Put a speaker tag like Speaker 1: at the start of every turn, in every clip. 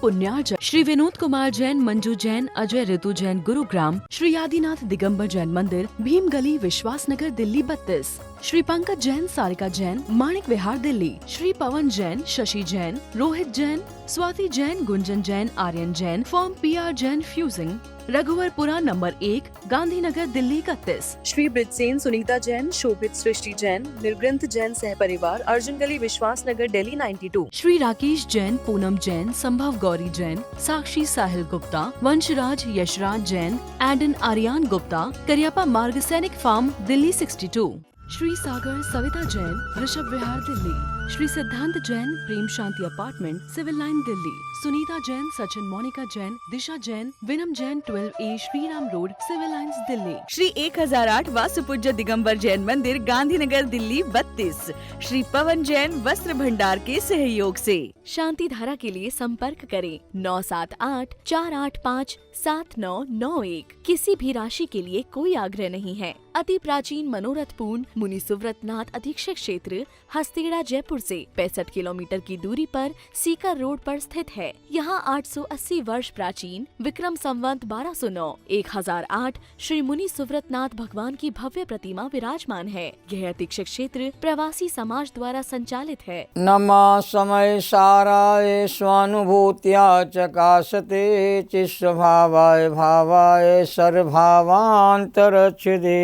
Speaker 1: पुण्यार्जन श्री विनोद कुमार जैन, मंजू जैन, अजय ऋतु जैन, गुरुग्राम। श्री आदिनाथ दिगंबर जैन मंदिर, भीम गली, विश्वासनगर, दिल्ली 32। श्री पंकज जैन, सारिका जैन, माणिक विहार, दिल्ली। श्री पवन जैन, शशि जैन, रोहित जैन, स्वाति जैन, गुंजन जैन, आर्यन जैन, फॉर्म PR Jain fusing, Raghuvarpura number 1, Gandhinagar, Delhi 31। Shri Brijsen, Sunita Jain, Shobhit, Srishti Jain, Nirgranth Jain सह परिवार, अर्जुन गली, विश्वासनगर, दिल्ली 92। श्री राकेश जैन, पूनम जैन, संभव गौरी जैन, साक्षी साहिल गुप्ता, वंशराज यशराज जैन, एडन आर्यान गुप्ता, करियापा मार्ग, Sainik farm, Delhi 62। Shri Sagar, Savita Jain, Rishabh Vihar, Delhi. Shri Siddhant Jain, Prem Shanti apartment, civil line, Delhi. Sunita Jain, Sachin, Monika Jain, Disha Jain, Vinam Jain, 12A Shriram road, civil lines, Delhi. Shri 1008 Vasupujya Digambar Jain मंदिर, गांधीनगर, दिल्ली 32। श्री पवन जैन, वस्त्र भंडार के सहयोग से। शांति धारा के लिए संपर्क करें 978-485-7991। किसी भी राशि के लिए कोई आग्रह नहीं है। अति प्राचीन मनोरथ पूर्ण मुनि सुव्रतनाथ अधीक्षक क्षेत्र, हस्तेड़ा, जयपुर से 65 किलोमीटर की दूरी पर सीकर रोड पर स्थित है। यहाँ 880 वर्ष प्राचीन विक्रम संवत 1209 1008 श्री मुनि सुव्रतनाथ भगवान की भव्य प्रतिमा विराजमान है। यह अधीक्षक क्षेत्र प्रवासी समाज द्वारा संचालित है।
Speaker 2: नमः समय साराय स्वानुभूत्या चकाशते चिस्वभावाय भावाय सर्वभावांतरच्छिदे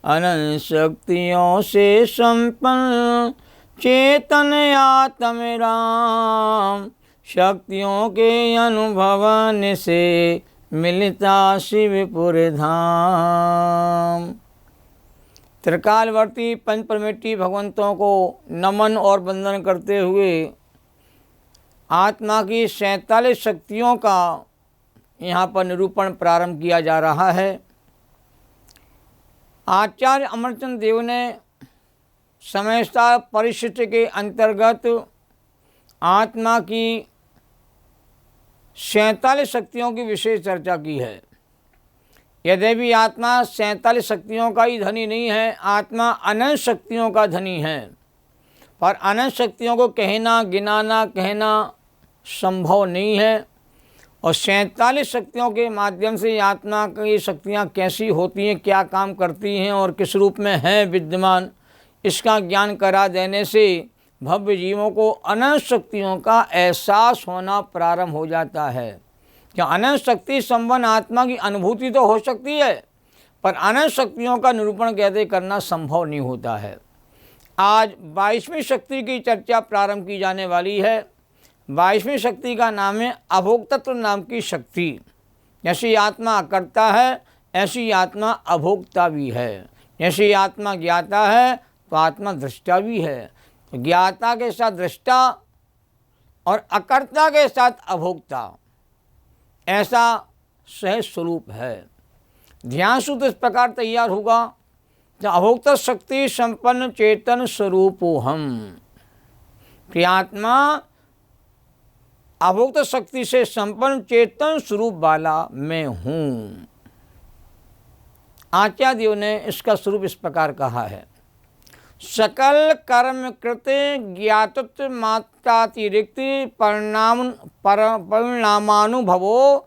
Speaker 2: अनंत शक्तियों से संपन्न चेतन आत्म राम, शक्तियों के अनुभवन से मिलता शिवपुर धाम। त्रिकालवर्ती पंचपरमेष्ठी भगवंतों को नमन और वंदन करते हुए आत्मा की 47 शक्तियों का यहाँ पर निरूपण प्रारंभ किया जा रहा है। आचार्य अमरचंद देव ने समयस्था परिशिष्ट के अंतर्गत आत्मा की 47 शक्तियों की विशेष चर्चा की है। यद्यपि आत्मा 47 शक्तियों का ही धनी नहीं है, आत्मा अनंत शक्तियों का धनी है, पर अनंत शक्तियों को कहना, गिनाना, कहना संभव नहीं है। और 47 शक्तियों के माध्यम से आत्मा की शक्तियाँ कैसी होती हैं, क्या काम करती हैं और किस रूप में हैं विद्यमान, इसका ज्ञान करा देने से भव्य जीवों को अनंत शक्तियों का एहसास होना प्रारंभ हो जाता है। क्या अनंत शक्ति संपन्न आत्मा की अनुभूति तो हो सकती है, पर अनंत शक्तियों का निरूपण कहते करना संभव नहीं होता है। आज 22वीं शक्ति की चर्चा प्रारंभ की जाने वाली है। 22वीं शक्ति का नाम है अभोक्तत्व नाम की शक्ति। जैसी आत्मा करता है, ऐसी आत्मा अभोक्ता भी है। जैसी आत्मा ज्ञाता है, तो आत्मा दृष्टा भी है। तो ज्ञाता के साथ दृष्टा और अकर्ता के साथ अभोक्ता, ऐसा सहज स्वरूप है। ध्यान सूत्र इस प्रकार तैयार होगा कि अभोक्ता शक्ति संपन्न चेतन स्वरूपो हम, कि आत्मा अभोक्ता शक्ति से संपन्न चेतन स्वरूप वाला मैं हूँ। आचार्य देव ने इसका स्वरूप इस प्रकार कहा है। सकल कर्म कृत ज्ञातत्व मात्रातिरिक्त परिणामानुभवो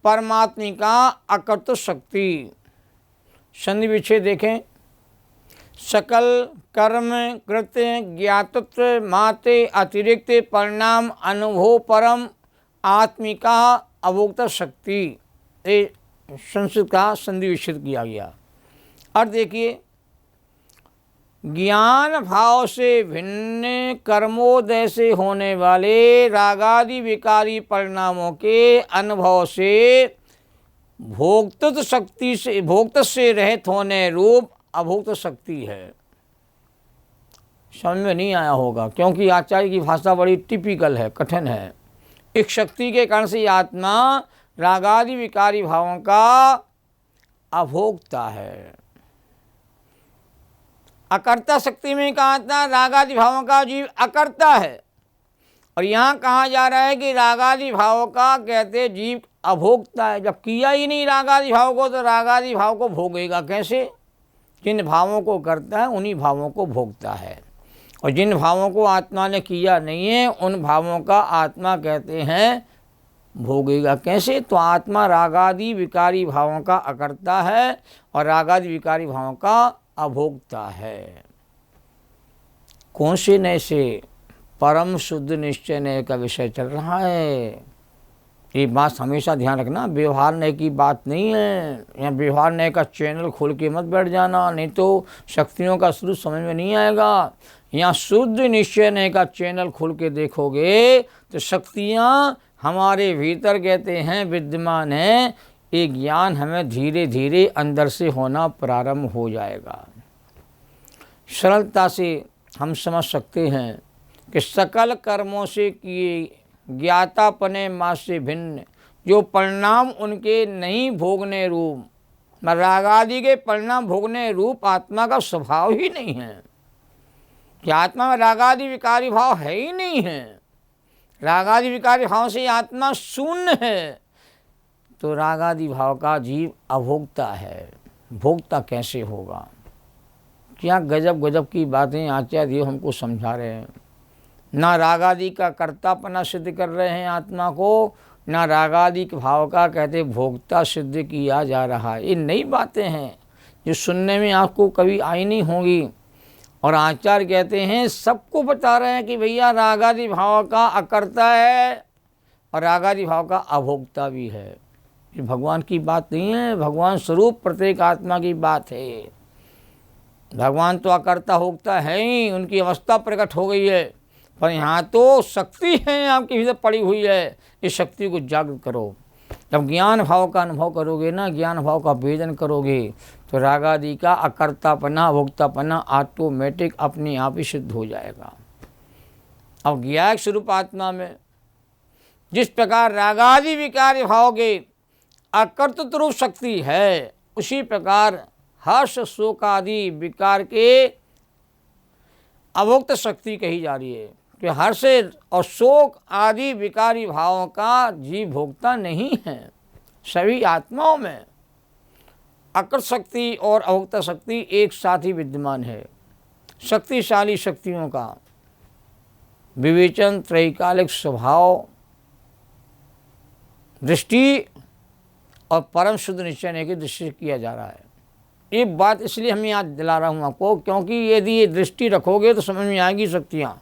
Speaker 2: परमात्मिका अकर्तृ शक्ति। संधि विच्छेद देखें। सकल कर्म कृत ज्ञातत्व मात्र अतिरिक्त परिणाम अनुभव परम आत्मिका अभोक्ता शक्ति, ये संस्कृत का संधि विच्छेद किया गया। और देखिए, ज्ञान भाव से भिन्न कर्मोदय से होने वाले रागादि विकारी परिणामों के अनुभव से भोक्तृ शक्ति से, भोक्त से रहित होने रूप अभोक्त शक्ति है। समझ में नहीं आया होगा, क्योंकि आचार्य की भाषा बड़ी टिपिकल है, कठिन है। एक शक्ति के कारण से आत्मा रागादि विकारी भावों का अभोक्ता है। अकर्ता शक्ति में कहा था रागादि भावों का जीव अकर्ता है, और यहाँ कहा जा रहा है कि रागादि भावों का कहते जीव अभोक्ता है। जब किया ही नहीं रागादि भाव को, तो रागादि भाव को भोगेगा कैसे? जिन भावों को करता है उन्हीं भावों को भोगता है। और जिन भावों को आत्मा ने किया नहीं है उन भावों का आत्मा कहते हैं भोगेगा। कैसे? तो आत्मा रागादि विकारी भावों का अकर्ता है और रागादि विकारी भावों का अभोक्ता है। कौन से नए से? परम शुद्ध निश्चय नए का विषय चल रहा है। ये बात हमेशा ध्यान रखना, व्यवहार नए की बात नहीं है। या व्यवहार नए का चैनल खोल के मत बैठ जाना, नहीं तो शक्तियों का स्रोत समझ में नहीं आएगा। यहाँ शुद्ध निश्चय नए का चैनल खोल के देखोगे तो शक्तियाँ हमारे भीतर कहते हैं विद्यमान है। ये ज्ञान हमें धीरे धीरे अंदर से होना प्रारंभ हो जाएगा। सरलता से हम समझ सकते हैं कि सकल कर्मों से किए ज्ञातापने माँ से भिन्न जो परिणाम उनके नहीं भोगने रूप, रागादि के परिणाम भोगने रूप आत्मा का स्वभाव ही नहीं है। कि आत्मा में रागादि विकारी भाव है ही नहीं है। रागादि विकारी भाव से आत्मा शून्य है। तो रागादि भाव का जीव अभोक्ता है। भोक्ता कैसे होगा? क्या गजब गजब की बातें आचार्य हमको समझा रहे हैं। ना रागादि का कर्तापना सिद्ध कर रहे हैं आत्मा को, ना रागादि के भाव का कहते भोक्ता सिद्ध किया जा रहा है। ये नई बातें हैं जो सुनने में आपको कभी आई नहीं होगी। और आचार्य कहते हैं सबको बता रहे हैं कि भैया रागादि भाव का अकर्ता है और रागादि भाव का अभोक्ता भी है। ये भगवान की बात नहीं है, भगवान स्वरूप प्रत्येक आत्मा की बात है। भगवान तो अकर्ता भोक्ता है ही, उनकी अवस्था प्रकट हो गई है। पर यहाँ तो शक्ति है आपके भीतर पड़ी हुई है। इस शक्ति को जागृत करो। जब ज्ञान भाव का अनुभव करोगे ना, ज्ञान भाव का भेदन करोगे तो रागादि का अकर्तापना भोक्तापना ऑटोमेटिक अपने आप ही सिद्ध हो जाएगा। अब ज्ञायक स्वरूप आत्मा में जिस प्रकार रागादि विकारी भाव के अकर्तृत्व रूप शक्ति है, उसी प्रकार हर्ष शोक आदि विकार के अभोक्त शक्ति कही जा रही है। कि हर्ष और शोक आदि विकारी भावों का जीव भोक्ता नहीं है। सभी आत्माओं में अकृत शक्ति और अभोक्ता शक्ति एक साथ ही विद्यमान है। शक्तिशाली शक्तियों का विवेचन त्रैकालिक स्वभाव दृष्टि और परम शुद्ध निश्चय की दृष्टि से किया जा रहा है। ये बात इसलिए हम याद दिला रहा हूँ आपको, क्योंकि यदि ये दृष्टि रखोगे तो समझ में आएगी शक्तियाँ,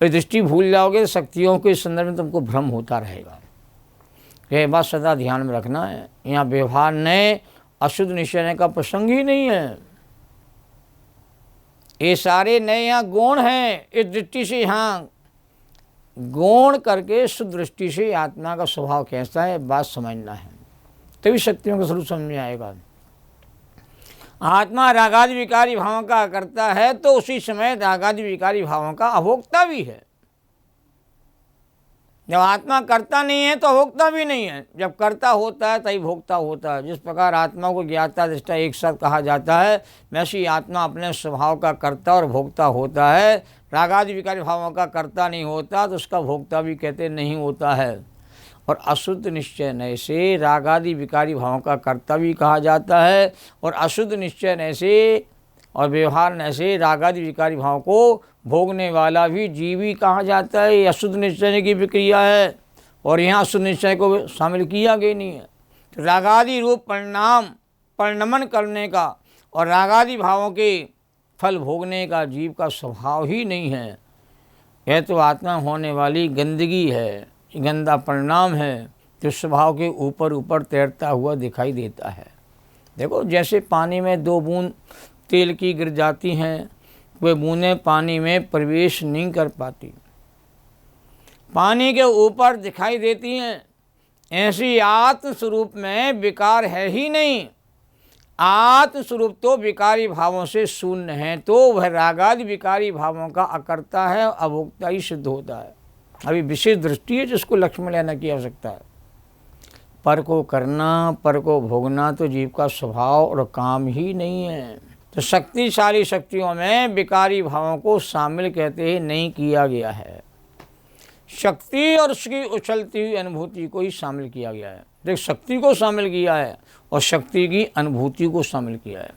Speaker 2: और दृष्टि भूल जाओगे तो शक्तियों के संदर्भ में तुमको भ्रम होता रहेगा। यह बात सदा ध्यान में रखना है। यहाँ व्यवहार नए अशुद्ध निश्चय का प्रसंग ही नहीं है। ये सारे नए यहाँ गुण हैं। इस दृष्टि से यहाँ गौण करके शुद्ध दृष्टि से आत्मा का स्वभाव कैसा है बात समझना है, तभी शक्तियों का स्वरूप समझ में आएगा। आत्मा रागादि विकारी भावों का करता है तो उसी समय रागादि विकारी भावों का अभोक्ता भी है। जब आत्मा करता नहीं है तो अभोक्ता भी नहीं है। जब करता होता है तभी भोक्ता होता है। जिस प्रकार आत्मा को ज्ञाता दृष्टा एक साथ कहा जाता है, वैसे ही आत्मा अपने स्वभाव का कर्ता और भोक्ता होता है। रागादि विकारी भावों का कर्ता नहीं होता तो उसका भोक्ता भी कहते नहीं होता है। और अशुद्ध निश्चय नय से रागादि विकारी भावों का कर्ता भी कहा जाता है, और अशुद्ध निश्चय नय से और व्यवहार नय से रागादि विकारी भाव को भोगने वाला भी जीवी कहा जाता है। ये अशुद्ध निश्चय की प्रक्रिया है, और यहाँ अशुद्ध निश्चय को शामिल किया गया नहीं है। तो रागादि रूप परिणमन करने का और रागादि भावों के फल भोगने का जीव का स्वभाव ही नहीं है। यह तो आत्मा होने वाली गंदगी है, गंदा परिणाम है जो स्वभाव के ऊपर ऊपर तैरता हुआ दिखाई देता है। देखो जैसे पानी में दो बूंद तेल की गिर जाती हैं, वे बूंदें पानी में प्रवेश नहीं कर पाती, पानी के ऊपर दिखाई देती हैं। ऐसी आत्म स्वरूप में विकार है ही नहीं। आत्म स्वरूप तो विकारी भावों से शून्य है, तो वह रागादि विकारी भावों का अकर्ता है, अभोक्ता ही सिद्ध होता है। अभी विशेष दृष्टि है जिसको लक्ष्य में लेने की आवश्यकता है। पर को करना, पर को भोगना तो जीव का स्वभाव और काम ही नहीं है। तो शक्तिशाली शक्तियों में विकारी भावों को शामिल कहते हैं नहीं किया गया है। शक्ति और उसकी उछलती हुई अनुभूति को ही शामिल किया गया है। देख, शक्ति को शामिल किया है और शक्ति की अनुभूति को शामिल किया है।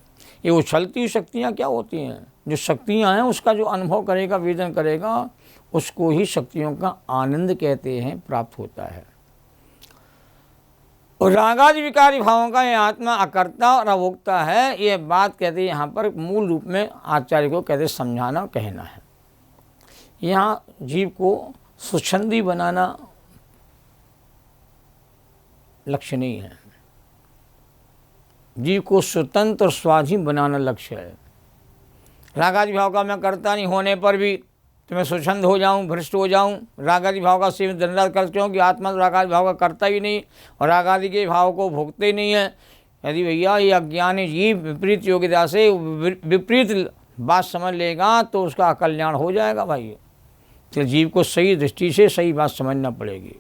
Speaker 2: ये उछलती हुई शक्तियाँ क्या होती हैं? जो शक्तियाँ हैं उसका जो अनुभव करेगा, वेदन करेगा, उसको ही शक्तियों का आनंद कहते हैं, प्राप्त होता है। और रागादि विकारी भावों का ये आत्मा अकर्ता और अभोक्ता है, ये बात कहते हैं यहाँ पर मूल रूप में आचार्य को कहते समझाना, कहना है। यहाँ जीव को स्वच्छंदी बनाना लक्ष्य नहीं है, जीव को स्वतंत्र और स्वाधीन बनाना लक्ष्य है। रागादि भाव का मैं करता नहीं होने पर भी तो मैं स्वच्छंद हो जाऊं, भ्रष्ट हो जाऊं, रागादि भाव का सेवन दंडनाथ करते हो कि आत्मा तो रागादि भाव का करता ही नहीं और रागादि के भाव को भोगते ही नहीं है। यदि भैया ये अज्ञानी जीव विपरीत योग्यता से विपरीत बात समझ लेगा तो उसका कल्याण हो जाएगा भाई। तो जीव को सही दृष्टि से सही बात समझना पड़ेगी।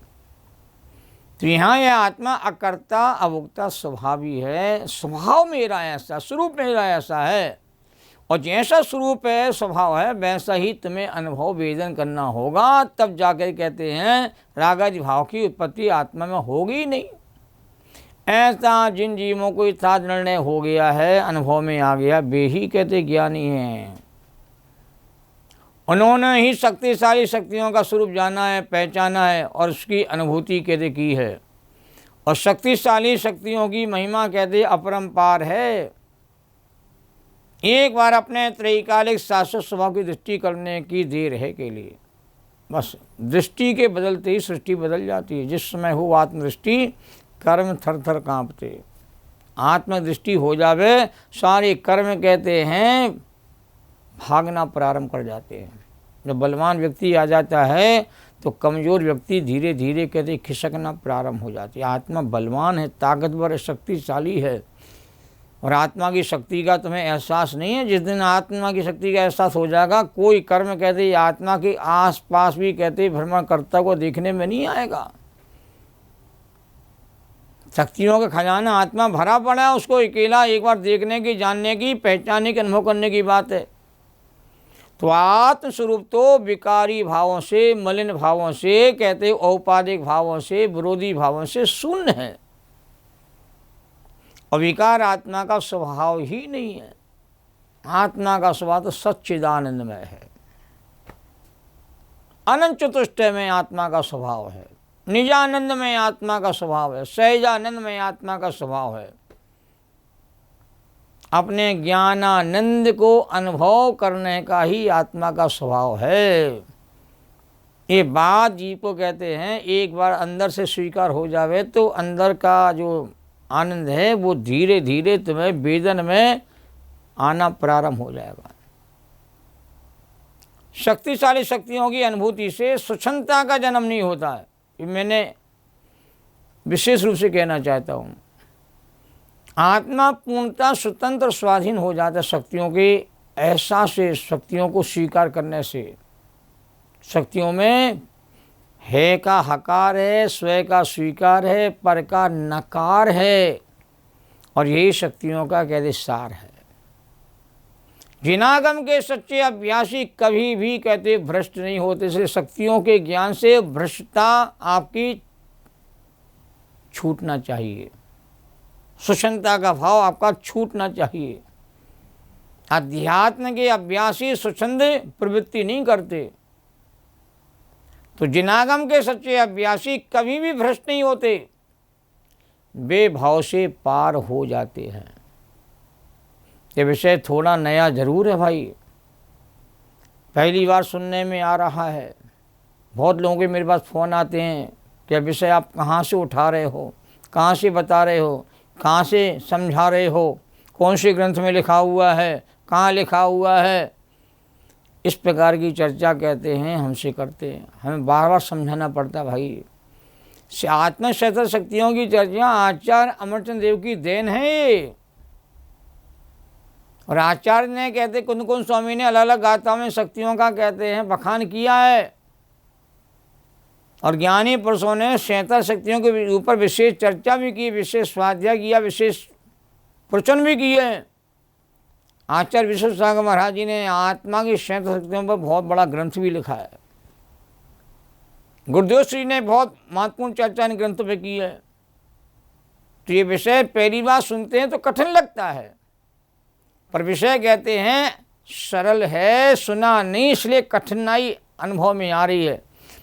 Speaker 2: तो यहाँ यह आत्मा अकर्ता अभोक्ता स्वभावी है, स्वभाव मेरा ऐसा, स्वरूप मेरा ऐसा है, और जैसा स्वरूप है, स्वभाव है, वैसा ही तुम्हें अनुभव वेदन करना होगा। तब जाकर कहते हैं रागादि भाव की उत्पत्ति आत्मा में होगी नहीं। ऐसा जिन जीवों को इतना निर्णय हो गया है, अनुभव में आ गया, वे ही कहते ज्ञानी हैं। उन्होंने ही शक्तिशाली शक्तियों का स्वरूप जाना है, पहचाना है और उसकी अनुभूति कहते की है। और शक्तिशाली शक्तियों की महिमा कहते अपरंपार है। एक बार अपने त्रैकालिक शाश्वत स्वभाव की दृष्टि करने की देर है के लिए, बस दृष्टि के बदलते ही सृष्टि बदल जाती है। जिस समय हो आत्मदृष्टि, कर्म थर थर काँपते। आत्मदृष्टि हो जावे, सारे कर्म कहते हैं भागना प्रारंभ कर जाते हैं। जब बलवान व्यक्ति आ जाता है तो कमज़ोर व्यक्ति धीरे धीरे कहते खिसकना प्रारंभ हो जाती है। आत्मा बलवान है, ताकतवर है, शक्तिशाली है, और आत्मा की शक्ति का तुम्हें एहसास नहीं है। जिस दिन आत्मा की शक्ति का एहसास हो जाएगा, कोई कर्म कहते आत्मा के आस पास भी कहते भ्रमण करता को देखने में नहीं आएगा। शक्तियों का खजाना आत्मा भरा पड़ा है, उसको अकेला एक बार देखने की, जानने की, पहचानने की, अनुभव करने की बात है। तो आत्मस्वरूप तो विकारी भावों से, मलिन भावों से, कहते औपाधिक भावों से, विरोधी भावों से शून्य है। और विकार आत्मा का स्वभाव ही नहीं है। आत्मा का स्वभाव तो सच्चिदानंदमय है, अनंत चतुष्टय में आत्मा का स्वभाव है, निजानंद में आत्मा का स्वभाव है, सहजानंद में आत्मा का स्वभाव है। अपने ज्ञानानंद को अनुभव करने का ही आत्मा का स्वभाव है। ये बात जीव को कहते हैं एक बार अंदर से स्वीकार हो जावे तो अंदर का जो आनंद है वो धीरे धीरे तुम्हें वेदन में आना प्रारंभ हो जाएगा। शक्तिशाली शक्तियों की अनुभूति से स्वच्छंदता का जन्म नहीं होता है, ये मैंने विशेष रूप से कहना चाहता हूँ। आत्मा पूर्णतः स्वतंत्र स्वाधीन हो जाता है शक्तियों के एहसास से, शक्तियों को स्वीकार करने से। शक्तियों में है का हकार है, स्वय का स्वीकार है, पर का नकार है, और यही शक्तियों का कहते सार है। जिनागम के सच्चे अभ्यासी कभी भी कहते भ्रष्ट नहीं होते। इसलिए शक्तियों के ज्ञान से भ्रष्टता आपकी छूटना चाहिए, स्वच्छंदता का भाव आपका छूटना चाहिए। अध्यात्म के अभ्यासी स्वच्छंद प्रवृत्ति नहीं करते, तो जिनागम के सच्चे अभ्यासी कभी भी भ्रष्ट नहीं होते, वे भाव से पार हो जाते हैं। ये विषय थोड़ा नया जरूर है भाई, पहली बार सुनने में आ रहा है। बहुत लोगों के मेरे पास फ़ोन आते हैं कि विषय आप कहाँ से उठा रहे हो, कहाँ से बता रहे हो, कहाँ से समझा रहे हो, कौन से ग्रंथ में लिखा हुआ है, कहाँ लिखा हुआ है। इस प्रकार की चर्चा कहते हैं हमसे करते हैं, हमें बार बार समझाना पड़ता भाई। आत्मा शस्त्र शक्तियों की चर्चा आचार्य अमरचंद देव की देन है। और आचार्य ने कहते कुंद कुंद स्वामी ने अलग अलग गाथाओं में शक्तियों का कहते हैं बखान किया है, और ज्ञानी पुरुषों ने 77 शक्तियों के ऊपर विशेष चर्चा भी की, विशेष स्वाध्याय किया, विशेष प्रवचन भी किए। आचार्य विश्व सागर महाराज जी ने आत्मा की 77 शक्तियों पर बहुत बड़ा ग्रंथ भी लिखा है। गुरुदेव श्री ने बहुत महत्वपूर्ण चर्चा इन ग्रंथों पर की है। तो ये विषय पहली बार सुनते हैं तो कठिन लगता है, पर विषय कहते हैं सरल है, सुना नहीं इसलिए कठिनाई अनुभव में आ रही है।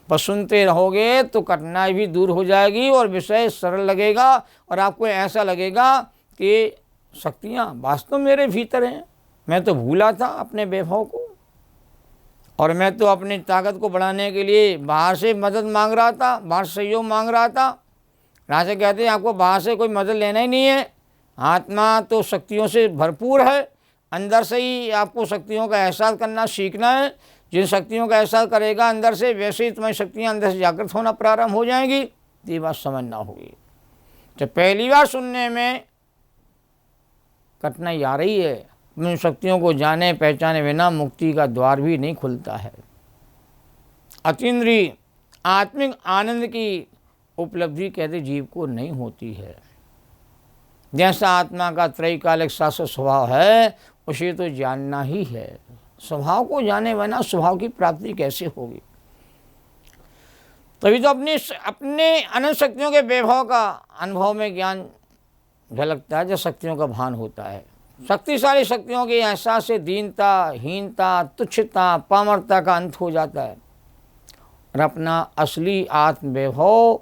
Speaker 2: पर सुनते रहोगे तो कठिनाई भी दूर हो जाएगी और विषय सरल लगेगा और आपको ऐसा लगेगा कि शक्तियाँ वास्तव मेरे भीतर हैं। मैं तो भूला था अपने वैभव को और मैं तो अपनी ताकत को बढ़ाने के लिए बाहर से मदद मांग रहा था, बाहर से सहयोग मांग रहा था। राजा कहते हैं आपको बाहर से कोई मदद लेना ही नहीं है, आत्मा तो शक्तियों से भरपूर है। अंदर से ही आपको शक्तियों का एहसास करना सीखना है। जिन शक्तियों का एहसास करेगा अंदर से, वैसे ही तुम्हारी शक्तियाँ अंदर से जागृत होना प्रारंभ हो जाएंगी। ये बात समझना होगी। तो पहली बार सुनने में कठिनाई आ रही है, उन शक्तियों को जाने पहचाने बिना मुक्ति का द्वार भी नहीं खुलता है। अतीन्द्रिय आत्मिक आनंद की उपलब्धि कहते जीव को नहीं होती है। जैसा आत्मा का त्रैकालिक शाश्वत स्वभाव है उसे तो जानना ही है। स्वभाव को जाने बिना स्वभाव की प्राप्ति कैसे होगी? तभी तो अपने अनंत शक्तियों के वैभव का अनुभव में ज्ञान झलकता है, जब शक्तियों का भान होता है। शक्तिशाली शक्तियों के एहसास से दीनता, हीनता, तुच्छता, पामरता का अंत हो जाता है और अपना असली आत्म वैभव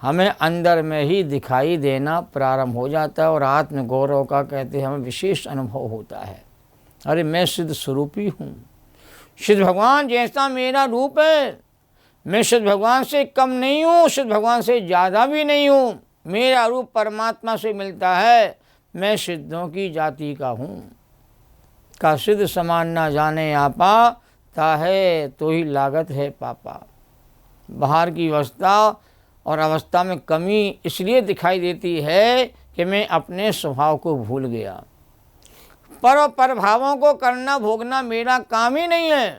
Speaker 2: हमें अंदर में ही दिखाई देना प्रारंभ हो जाता है और आत्म गौरव का कहते हैं हमें विशेष अनुभव होता है। अरे मैं सिद्ध स्वरूपी हूँ, सिद्ध भगवान जैसा मेरा रूप है, मैं सिद्ध भगवान से कम नहीं हूँ, सिद्ध भगवान से ज़्यादा भी नहीं हूँ। मेरा रूप परमात्मा से मिलता है, मैं सिद्धों की जाति का हूँ। का सिद्ध समान ना जाने आपा, ताहे तो ही लागत है पापा। बाहर की अवस्था और अवस्था में कमी इसलिए दिखाई देती है कि मैं अपने स्वभाव को भूल गया। पर प्रभावों को करना भोगना मेरा काम ही नहीं है।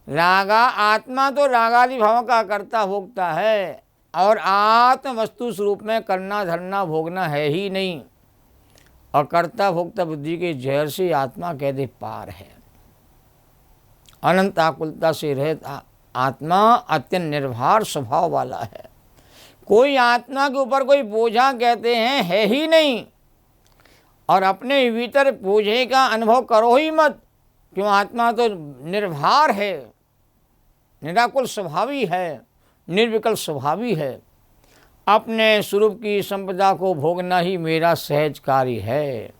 Speaker 2: रागा आत्मा तो रागादि भावों का करता भोगता है और आत्म वस्तु स्वरूप में करना धरना भोगना है ही नहीं। और करता भोगता बुद्धि के जहर से आत्मा कहते पार है। अनंत आकुलता से रहित आत्मा अत्यंत निर्भर स्वभाव वाला है। कोई आत्मा के ऊपर कोई बोझा कहते हैं है ही नहीं। और अपने भीतर बोझे का अनुभव करो ही मत, क्यों आत्मा तो निर्भर है, निराकुल स्वभावी है, निर्विकल्प स्वभावी है। अपने स्वरूप की संपदा को भोगना ही मेरा सहज कार्य है।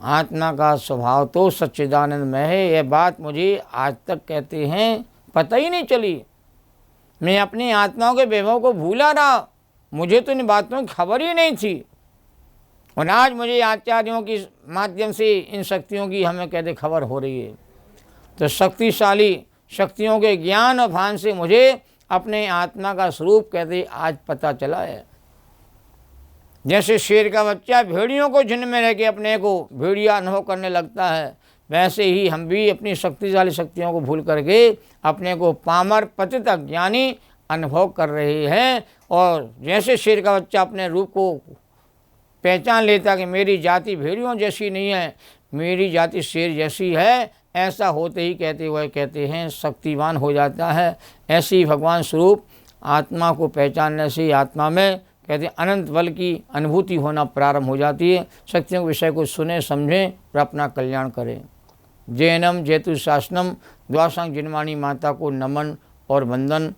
Speaker 2: आत्मा का स्वभाव तो सच्चिदानंद में है। यह बात मुझे आज तक कहते हैं पता ही नहीं चली। मैं अपनी आत्माओं के वैभव को भूला रहा, मुझे तो इन बातों की खबर ही नहीं थी। और आज मुझे आचार्यों के माध्यम से इन शक्तियों की हमें कहते खबर हो रही है। तो शक्तिशाली शक्तियों के ज्ञान और भान से मुझे अपने आत्मा का स्वरूप कहते आज पता चला है। जैसे शेर का बच्चा भेड़ियों को झुंड में रह के अपने को भेड़िया अनुभव करने लगता है, वैसे ही हम भी अपनी शक्तिशाली शक्तियों को भूल करके अपने को पामर पतित अज्ञानी अनुभव कर रहे हैं। और जैसे शेर का बच्चा अपने रूप को पहचान लेता कि मेरी जाति भेड़ियों जैसी नहीं है, मेरी जाति शेर जैसी है, ऐसा होते ही कहते हैं शक्तिवान हो जाता है। ऐसे ही भगवान स्वरूप आत्मा को पहचानने से आत्मा में कहते हैं अनंत बल की अनुभूति होना प्रारंभ हो जाती है। शक्तियों के विषय को सुने समझें और अपना कल्याण करें। जैनम जैतु शासनम द्वासंग जिनवाणी माता को नमन और वंदन।